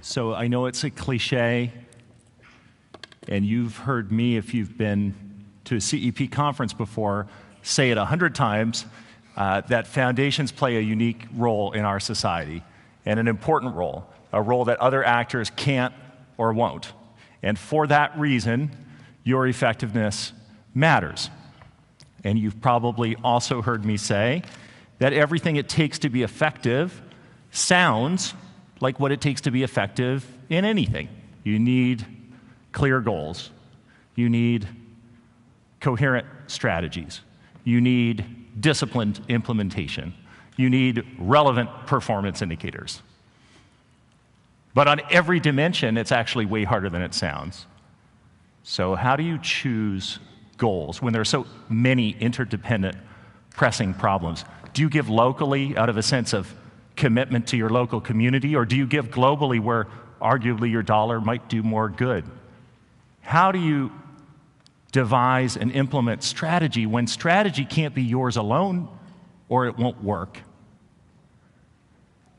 So I know it's a cliche, and you've heard me, if you've been to a CEP conference before, say it 100 times, that foundations play a unique role in our society, and an important role, a role that other actors can't or won't. And for that reason, your effectiveness matters. And you've probably also heard me say that everything it takes to be effective sounds like what it takes to be effective in anything. You need clear goals. You need coherent strategies. You need disciplined implementation. You need relevant performance indicators. But on every dimension, it's actually way harder than it sounds. So how do you choose goals when there are so many interdependent, pressing problems? Do you give locally out of a sense of commitment to your local community, or do you give globally where arguably your dollar might do more good? How do you devise and implement strategy when strategy can't be yours alone or it won't work?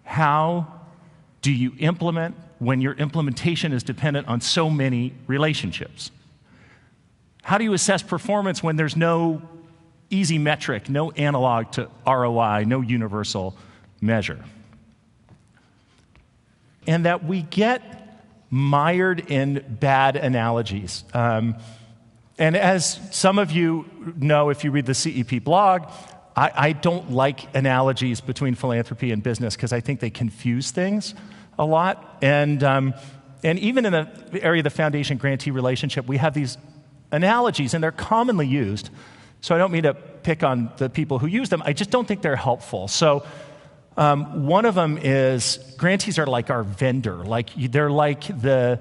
How do you implement when your implementation is dependent on so many relationships? How do you assess performance when there's no easy metric, no analog to ROI, no universal measure? And that we get mired in bad analogies. And as some of you know, if you read the CEP blog, I don't like analogies between philanthropy and business because I think they confuse things a lot. And even in the area of the foundation grantee relationship, we have these analogies, and they're commonly used. So I don't mean to pick on the people who use them. I just don't think they're helpful. So one of them is grantees are like our vendor. They're like the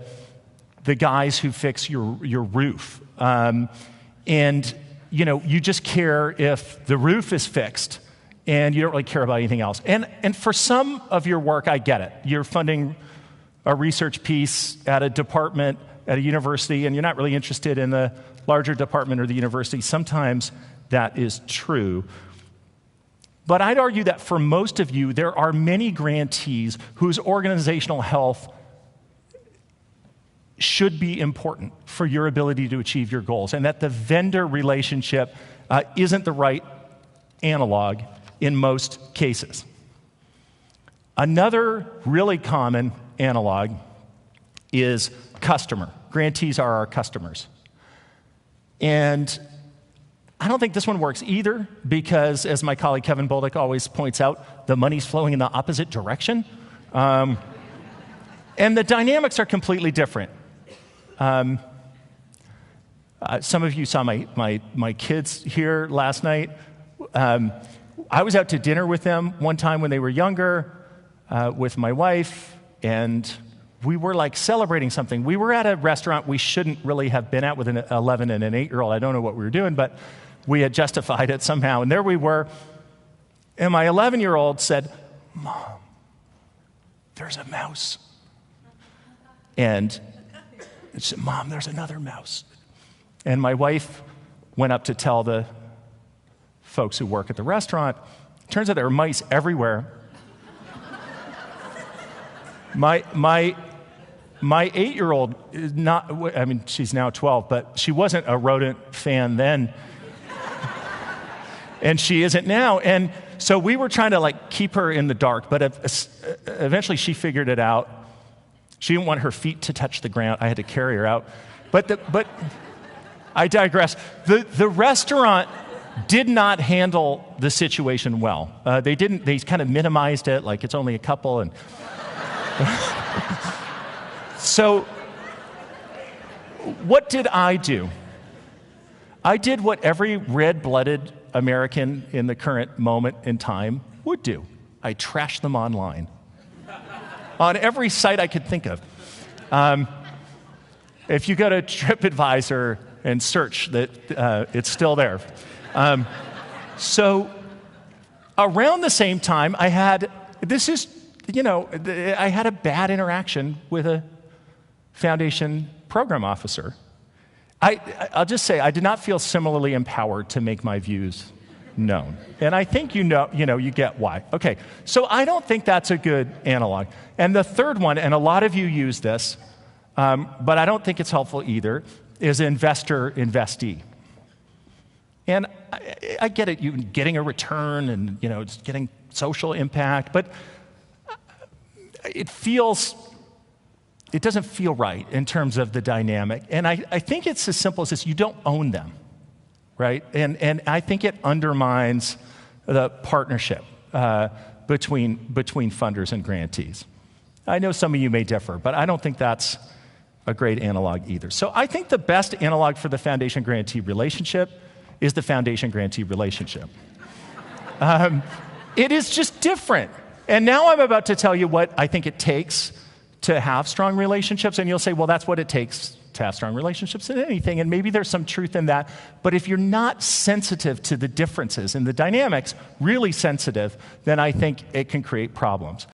guys who fix your roof. And you just care if the roof is fixed, and you don't really care about anything else. And for some of your work, I get it. You're funding a research piece at a department at a university, and you're not really interested in the larger department or the university. Sometimes that is true. But I'd argue that for most of you, there are many grantees whose organizational health should be important for your ability to achieve your goals, and that the vendor relationship isn't the right analog in most cases. Another really common analog is customer. Grantees are our customers. And I don't think this one works either because, as my colleague Kevin Bolduc always points out, the money's flowing in the opposite direction. And the dynamics are completely different. Some of you saw my kids here last night. I was out to dinner with them one time when they were younger with my wife, and we were like celebrating something. We were at a restaurant we shouldn't really have been at with an 11 and an 8-year-old. I don't know what we were doing, but we had justified it somehow. And there we were, and my 11-year-old said, "Mom, there's a mouse." And she said, "Mom, there's another mouse." And my wife went up to tell the folks who work at the restaurant. Turns out there were mice everywhere. My 8-year-old is not, I mean, she's now 12, but she wasn't a rodent fan then. And she isn't now. And so we were trying to keep her in the dark, but eventually she figured it out. She didn't want her feet to touch the ground. I had to carry her out. But I digress. The restaurant did not handle the situation well. They kind of minimized it, like it's only a couple. And so what did I do? I did what every red-blooded American in the current moment in time would do. I trashed them online. On every site I could think of. If you go to TripAdvisor and search, that it's still there. So around the same time, I had a bad interaction with a foundation program officer. I'll just say, I did not feel similarly empowered to make my views known. And I think you get why. Okay, so I don't think that's a good analog. And the third one, and a lot of you use this, but I don't think it's helpful either, is investor-investee. And I get it, you getting a return and just getting social impact, but it doesn't feel right in terms of the dynamic. And I think it's as simple as this: you don't own them, right? And I think it undermines the partnership between funders and grantees. I know some of you may differ, but I don't think that's a great analog either. So I think the best analog for the foundation-grantee relationship is the foundation-grantee relationship. It is just different. And now I'm about to tell you what I think it takes to have strong relationships, and you'll say, well, that's what it takes to have strong relationships in anything, and maybe there's some truth in that. But if you're not sensitive to the differences in the dynamics, really sensitive, then I think it can create problems.